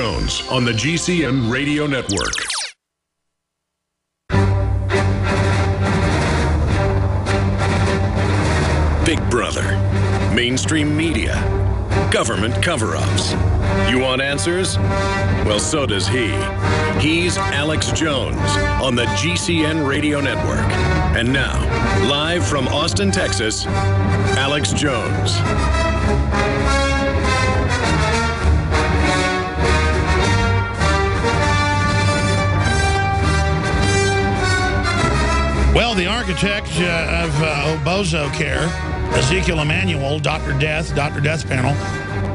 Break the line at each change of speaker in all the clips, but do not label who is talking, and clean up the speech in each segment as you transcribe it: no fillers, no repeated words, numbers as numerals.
Jones on the GCN Radio Network. Big Brother, mainstream media, government cover-ups. You want answers? Well, so does he. He's Alex Jones on the GCN Radio Network. And now, live from Austin, Texas, Alex Jones.
Well, the architect of Obozo Care, Ezekiel Emanuel, Dr. Death panel,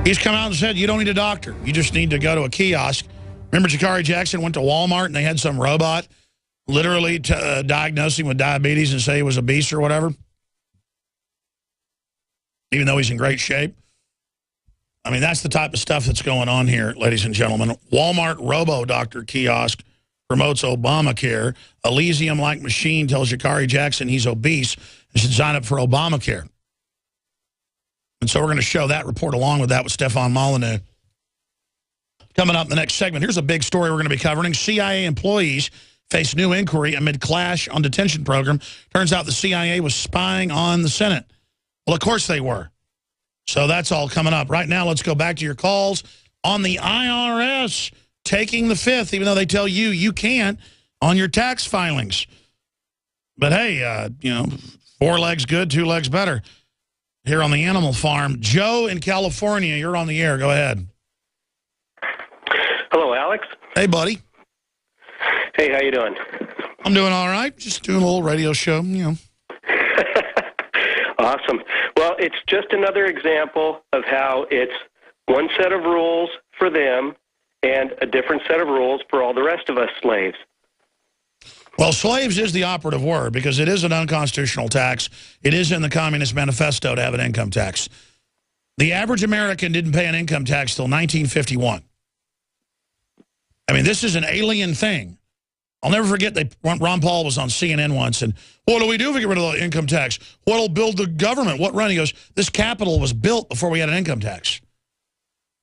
he's come out and said, you don't need a doctor. You just need to go to a kiosk. Remember Jakari Jackson went to Walmart and they had some robot literally diagnose him with diabetes and say he was obese or whatever? Even though he's in great shape. I mean, that's the type of stuff that's going on here, ladies and gentlemen. Walmart robo-doctor kiosk promotes Obamacare. Elysium-like machine tells Jakari Jackson he's obese and should sign up for Obamacare. And so we're going to show that report along with that with Stefan Molyneux. Coming up in the next segment, here's a big story we're going to be covering. CIA employees face new inquiry amid clash on detention program. Turns out the CIA was spying on the Senate. Well, of course they were. So that's all coming up. Right now, let's go back to your calls on the IRS taking the fifth, even though they tell you you can't on your tax filings. But hey, you know, 4 legs good, 2 legs better. Here on the Animal Farm, Joe in California, you're on the air. Go ahead.
Hello, Alex.
Hey, buddy.
Hey, how you doing?
I'm doing all right. Just doing a little radio show, you know.
Awesome. Well, it's just another example of how it's one set of rules for them and a different set of rules for all the rest of us slaves.
Well, slaves is the operative word because it is an unconstitutional tax. It is in the Communist Manifesto to have an income tax. The average American didn't pay an income tax till 1951. I mean, this is an alien thing. I'll never forget Ron Paul was on CNN once, and what do we do if we get rid of the income tax? What'll build the government? What run? He goes, this capital was built before we had an income tax.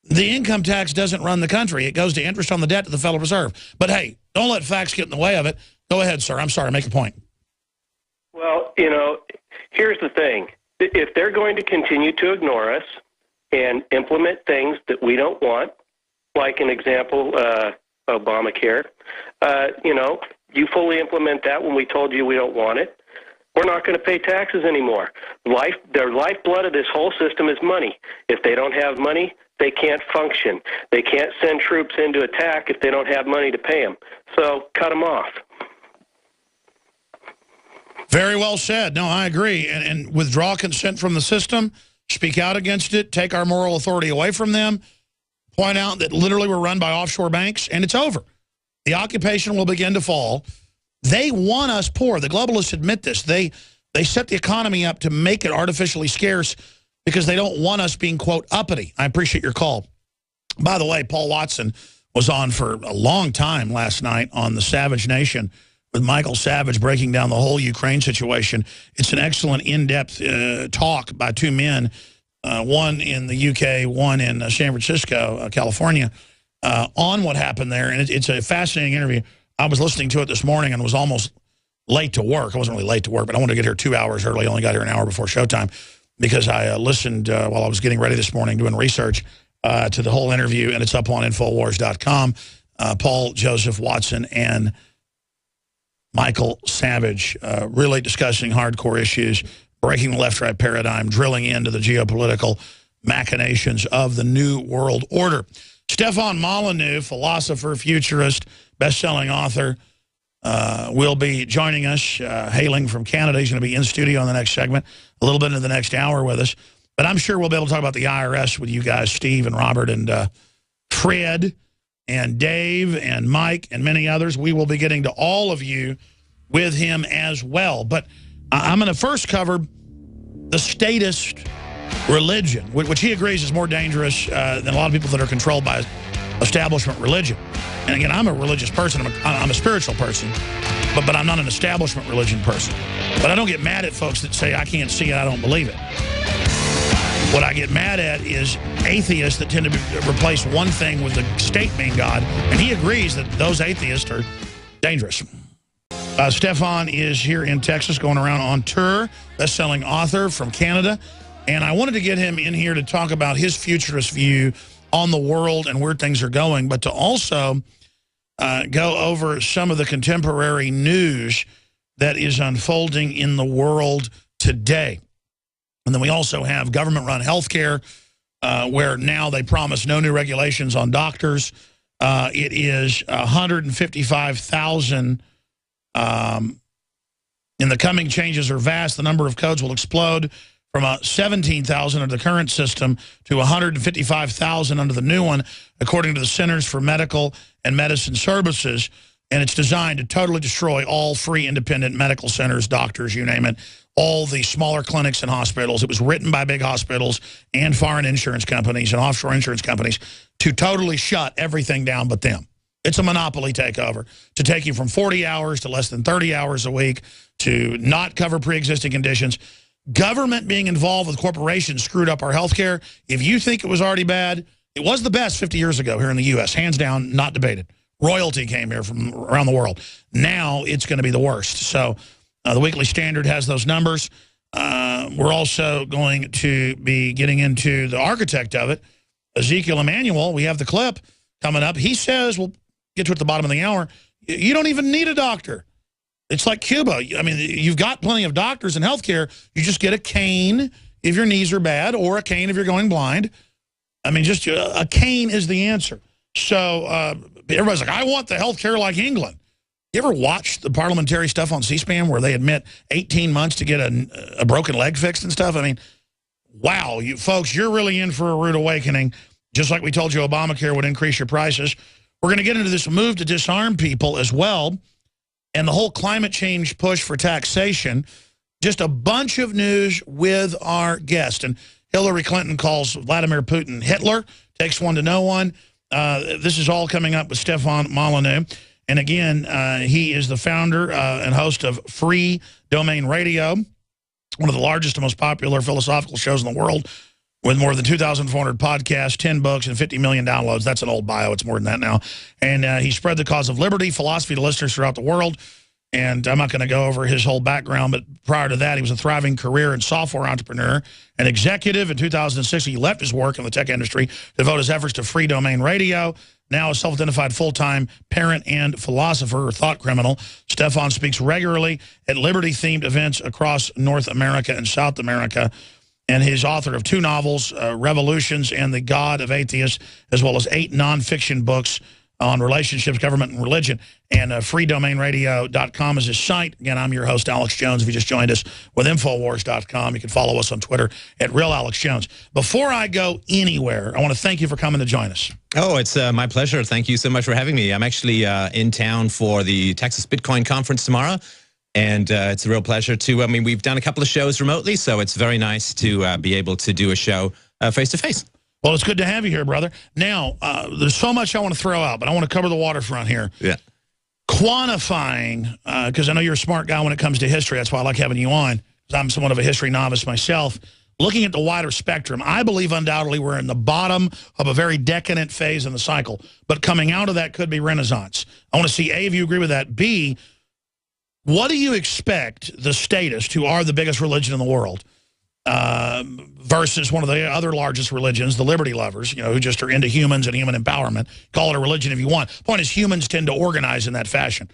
The income tax doesn't run the country. It goes to interest on the debt to the Federal Reserve. But hey, don't let facts get in the way of it. Go ahead, sir. I'm sorry. Make a point.
Well, you know, here's the thing. If they're going to continue to ignore us and implement things that we don't want, like an example, Obamacare, you know, you fully implement that when we told you we don't want it, we're not going to pay taxes anymore. Their lifeblood of this whole system is money. If they don't have money, they can't function. They can't send troops in to attack if they don't have money to pay them. So cut them off.
Very well said. No, I agree. And withdraw consent from the system, speak out against it, take our moral authority away from them, point out that literally we're run by offshore banks, and it's over. The occupation will begin to fall. They want us poor. The globalists admit this. They set the economy up to make it artificially scarce because they don't want us being, quote, uppity. I appreciate your call. By the way, Paul Watson was on for a long time last night on the Savage Nation with Michael Savage breaking down the whole Ukraine situation. It's an excellent in-depth talk by 2 men, one in the UK, one in San Francisco, California, on what happened there. And it's a fascinating interview. I was listening to it this morning and was almost late to work. I wasn't really late to work, but I wanted to get here 2 hours early. I only got here an hour before showtime because I listened while I was getting ready this morning doing research to the whole interview, and it's up on Infowars.com. Paul Joseph Watson and Michael Savage really discussing hardcore issues, breaking the left-right paradigm, drilling into the geopolitical machinations of the New World Order. Stefan Molyneux, philosopher, futurist, best-selling author, will be joining us, hailing from Canada. He's going to be in studio in the next segment, a little bit into the next hour with us. But I'm sure we'll be able to talk about the IRS with you guys, Steve and Robert and Fred and Dave and Mike and many others. We will be getting to all of you with him as well. But I'm going to first cover the statist religion, which he agrees is more dangerous than a lot of people that are controlled by establishment religion. And again, I'm a religious person. I'm a spiritual person, but I'm not an establishment religion person. But I don't get mad at folks that say, I can't see it, I don't believe it. What I get mad at is atheists that tend to replace one thing with the state being God, and he agrees that those atheists are dangerous. Stefan is here in Texas going around on tour, best-selling author from Canada, and I wanted to get him in here to talk about his futurist view on the world and where things are going, but to also go over some of the contemporary news that is unfolding in the world today. And then we also have government-run healthcare, where now they promise no new regulations on doctors. It is 155,000. And the coming changes are vast. The number of codes will explode from 17,000 under the current system to 155,000 under the new one, according to the Centers for Medical and Medicine Services. And it's designed to totally destroy all free independent medical centers, doctors, you name it, all the smaller clinics and hospitals. It was written by big hospitals and foreign insurance companies and offshore insurance companies to totally shut everything down but them. It's a monopoly takeover to take you from 40 hours to less than 30 hours a week, to not cover pre-existing conditions. Government being involved with corporations screwed up our health care. If you think it was already bad, it was the best 50 years ago here in the U.S., hands down, not debated. Royalty came here from around the world. Now it's going to be the worst. So the Weekly Standard has those numbers. We're also going to be getting into the architect of it, Ezekiel Emanuel. We have the clip coming up. He says, we'll get to it at the bottom of the hour, you don't even need a doctor. It's like Cuba. I mean, you've got plenty of doctors in healthcare. You just get a cane if your knees are bad, or a cane if you're going blind. I mean, just a cane is the answer. So everybody's like, I want the healthcare like England. You ever watch the parliamentary stuff on C-SPAN where they admit 18 months to get a broken leg fixed and stuff? I mean, wow, you folks, you're really in for a rude awakening. Just like we told you Obamacare would increase your prices. We're going to get into this move to disarm people as well, and the whole climate change push for taxation. Just a bunch of news with our guest. And Hillary Clinton calls Vladimir Putin Hitler, takes one to know one. This is all coming up with Stefan Molyneux. And again, he is the founder and host of Free Domain Radio, one of the largest and most popular philosophical shows in the world, with more than 2,400 podcasts, 10 books, and 50 million downloads. That's an old bio. It's more than that now. And he spread the cause of liberty, philosophy to listeners throughout the world. And I'm not going to go over his whole background, but prior to that, he was a thriving career and software entrepreneur, an executive. In 2006, he left his work in the tech industry to devote his efforts to Free Domain Radio. Now a self-identified full-time parent and philosopher or thought criminal, Stefan speaks regularly at liberty-themed events across North America and South America. And he's author of 2 novels, Revolutions and the God of Atheists, as well as 8 nonfiction books on relationships, government, and religion. And freedomainradio.com is his site. Again, I'm your host, Alex Jones. If you just joined us with Infowars.com, you can follow us on Twitter at RealAlexJones. Before I go anywhere, I want to thank you for coming to join us.
Oh, it's my pleasure. Thank you so much for having me. I'm actually in town for the Texas Bitcoin Conference tomorrow. And it's a real pleasure to, I mean, we've done a couple of shows remotely, so it's very nice to be able to do a show face-to-face.
Well, it's good to have you here, brother. Now, there's so much I want to throw out, but I want to cover the waterfront here.
Yeah.
Quantifying, because I know you're a smart guy when it comes to history. That's why I like having you on, because I'm somewhat of a history novice myself. Looking at the wider spectrum, I believe undoubtedly we're in the bottom of a very decadent phase in the cycle. But coming out of that could be renaissance. I want to see, A, if you agree with that. B, what do you expect the statists, who are the biggest religion in the world, versus one of the other largest religions, the liberty lovers, you know, who just are into humans and human empowerment? Call it a religion if you want. Point is, humans tend to organize in that fashion.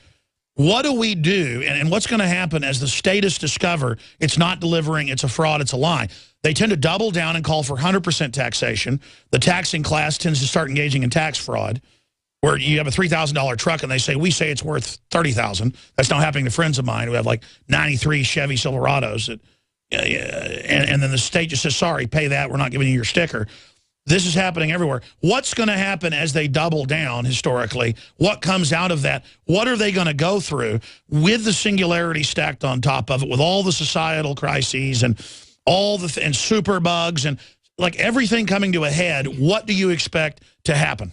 What do we do, and what's going to happen as the statists discover it's not delivering, it's a fraud, it's a lie? They tend to double down and call for 100% taxation. The taxing class tends to start engaging in tax fraud, where you have a $3,000 truck and they say, we say it's worth $30,000. That's now happening to friends of mine who have like 93 Chevy Silverados. And then the state just says, sorry, pay that. We're not giving you your sticker. This is happening everywhere. What's going to happen as they double down historically? What comes out of that? What are they going to go through with the singularity stacked on top of it, with all the societal crises and all the and super bugs and like everything coming to a head? What do you expect to happen?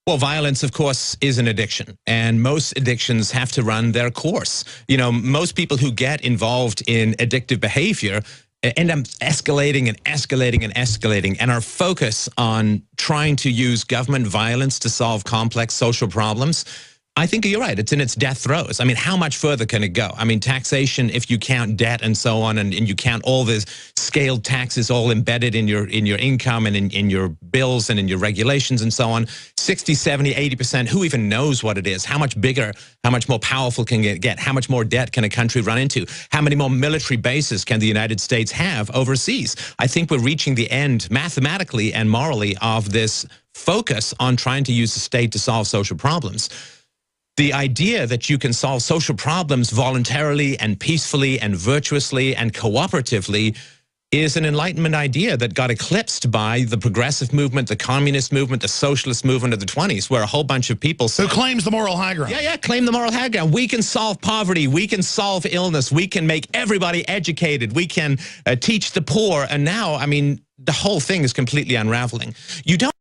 Well, violence, of course, is an addiction, and most addictions have to run their course. You know, most people who get involved in addictive behavior end up escalating and escalating and escalating, and our focus on trying to use government violence to solve complex social problems, I think you're right. It's in its death throes. I mean, how much further can it go? I mean, taxation, if you count debt and so on, and you count all this scaled taxes all embedded in your income and in your bills and in your regulations and so on, 60, 70, 80%, who even knows what it is? How much bigger, how much more powerful can it get? How much more debt can a country run into? How many more military bases can the United States have overseas? I think we're reaching the end mathematically and morally of this focus on trying to use the state to solve social problems. The idea that you can solve social problems voluntarily and peacefully and virtuously and cooperatively is an Enlightenment idea that got eclipsed by the progressive movement, the communist movement, the socialist movement of the 20s, where a whole bunch of people said,
who claims the moral high ground.
Yeah, claim the moral high ground. We can solve poverty. We can solve illness. We can make everybody educated. We can teach the poor. And now, I mean, the whole thing is completely unraveling. You don't